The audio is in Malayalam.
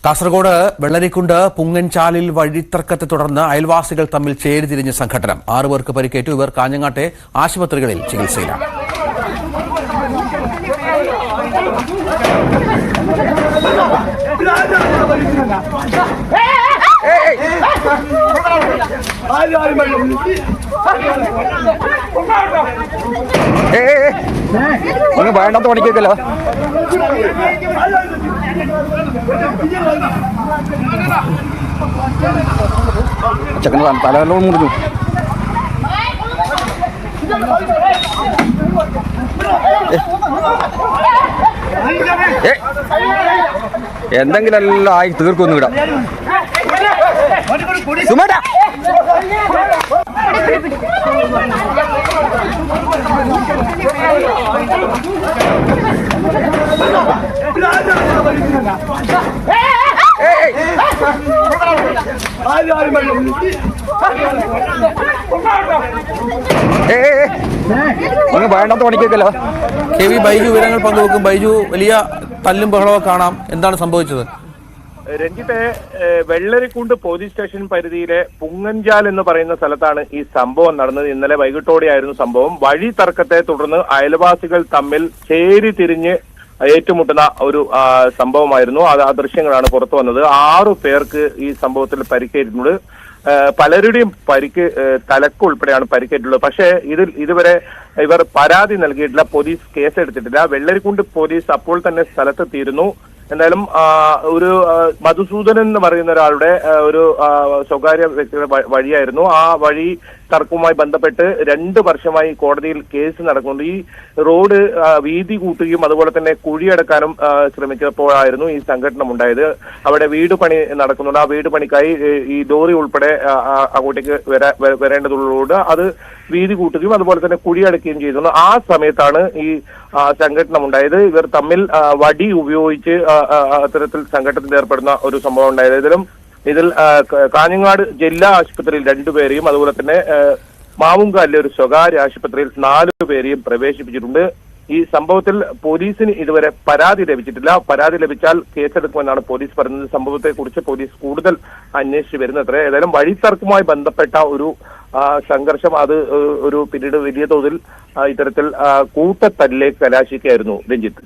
കാസർഗോഡ് വെള്ളരിക്കുണ്ട് പുങ്ങൻചാലിൽ വഴിത്തർക്കത്തെ തുടർന്ന് അയൽവാസികൾ തമ്മിൽ ചേരിതിരിഞ്ഞ സംഘട്ടനം. 6 പേർക്ക് പരിക്കേറ്റു. ഇവർ കാഞ്ഞങ്ങാട്ടെ ആശുപത്രികളിൽ ചികിത്സയിലാണ്. വേണ്ടാത്ത പണിക്കല്ലോ. ചെക്കന് തലവെല്ലാം മുറിഞ്ഞു. എന്തെങ്കിലും എല്ലാം ആയി തീർക്കൊന്നും ഇടാം. സുമേട്ടാ വേണ്ടാത്ത പണിക്കല്ലോ. കെ വി ബൈജു വിവരങ്ങൾ പങ്കുവെക്കും. ബൈജു, വലിയ തല്ലും ബഹളവും കാണാം. എന്താണ് സംഭവിച്ചത്? രഞ്ജിത്തെ, വെള്ളരിക്കുണ്ട് പോലീസ് സ്റ്റേഷൻ പരിധിയിലെ പുങ്ങൻചാൽ എന്ന് പറയുന്ന സ്ഥലത്താണ് ഈ സംഭവം നടന്നത്. ഇന്നലെ വൈകിട്ടോടെയായിരുന്നു സംഭവം. വഴി തർക്കത്തെ തുടർന്ന് അയൽവാസികൾ തമ്മിൽ ചേരി തിരിഞ്ഞ് ഏറ്റുമുട്ടുന്ന ഒരു സംഭവമായിരുന്നു. ആ ദൃശ്യങ്ങളാണ് പുറത്തു വന്നത്. 6 പേർക്ക് ഈ സംഭവത്തിൽ പരിക്കേറ്റിട്ടുണ്ട്. പലരുടെയും പരിക്ക് തലക്കുൾപ്പെടെയാണ് പരിക്കേറ്റുള്ളത്. പക്ഷേ ഇതുവരെ ഇവർ പരാതി നൽകിയിട്ടില്ല. പോലീസ് കേസെടുത്തിട്ടില്ല. വെള്ളരിക്കുണ്ട് പോലീസ് അപ്പോൾ തന്നെ സ്ഥലത്തെത്തിയിരുന്നു. എന്തായാലും ഒരു മധുസൂദനൻ എന്ന് പറയുന്ന ഒരാളുടെ ഒരു സ്വകാര്യ വ്യക്തിയുടെ വഴിയായിരുന്നു. ആ വഴി തർക്കവുമായി ബന്ധപ്പെട്ട് 2 വർഷമായി കോടതിയിൽ കേസ് നടക്കുന്നുണ്ട്. ഈ റോഡ് വീതി കൂട്ടുകയും അതുപോലെ തന്നെ കുഴിയടക്കാനും ശ്രമിച്ചപ്പോഴായിരുന്നു ഈ സംഘടന ഉണ്ടായത്. അവിടെ വീട് പണി നടക്കുന്നുണ്ട്. ആ വീട് പണിക്കായി ഈ ലോറി ഉൾപ്പെടെ അങ്ങോട്ടേക്ക് വരേണ്ടതുള്ളതുകൊണ്ട് അത് വീതി കൂട്ടുകയും അതുപോലെ തന്നെ കുഴിയടക്കുകയും ചെയ്തിരുന്നു. ആ സമയത്താണ് ഈ സംഘടന ഉണ്ടായത്. ഇവർ തമ്മിൽ വടി ഉപയോഗിച്ച് അത്തരത്തിൽ സംഘട്ടനത്തിൽ ഏർപ്പെടുന്ന ഒരു സംഭവം ഉണ്ടായത്. ഇതിൽ കാഞ്ഞങ്ങാട് ജില്ലാ ആശുപത്രിയിൽ 2 പേരെയും അതുപോലെ തന്നെ മാവുങ്കാലിലെ ഒരു സ്വകാര്യ ആശുപത്രിയിൽ 4 പേരെയും പ്രവേശിപ്പിച്ചിട്ടുണ്ട്. ഈ സംഭവത്തിൽ പോലീസിന് ഇതുവരെ പരാതി ലഭിച്ചിട്ടില്ല. പരാതി ലഭിച്ചാൽ കേസെടുക്കുമെന്നാണ് പോലീസ് പറയുന്നത്. സംഭവത്തെ കുറിച്ച് പോലീസ് കൂടുതൽ അന്വേഷിച്ച് വരുന്നത്രേ. ഏതായാലും വഴിത്തർക്കവുമായി ബന്ധപ്പെട്ട ഒരു സംഘർഷം അത് പിന്നീട് വലിയ തോതിൽ ഇത്തരത്തിൽ കൂട്ടത്തല്ലിലേക്ക് കലാശിക്കുകയായിരുന്നു. രഞ്ജിത്ത്.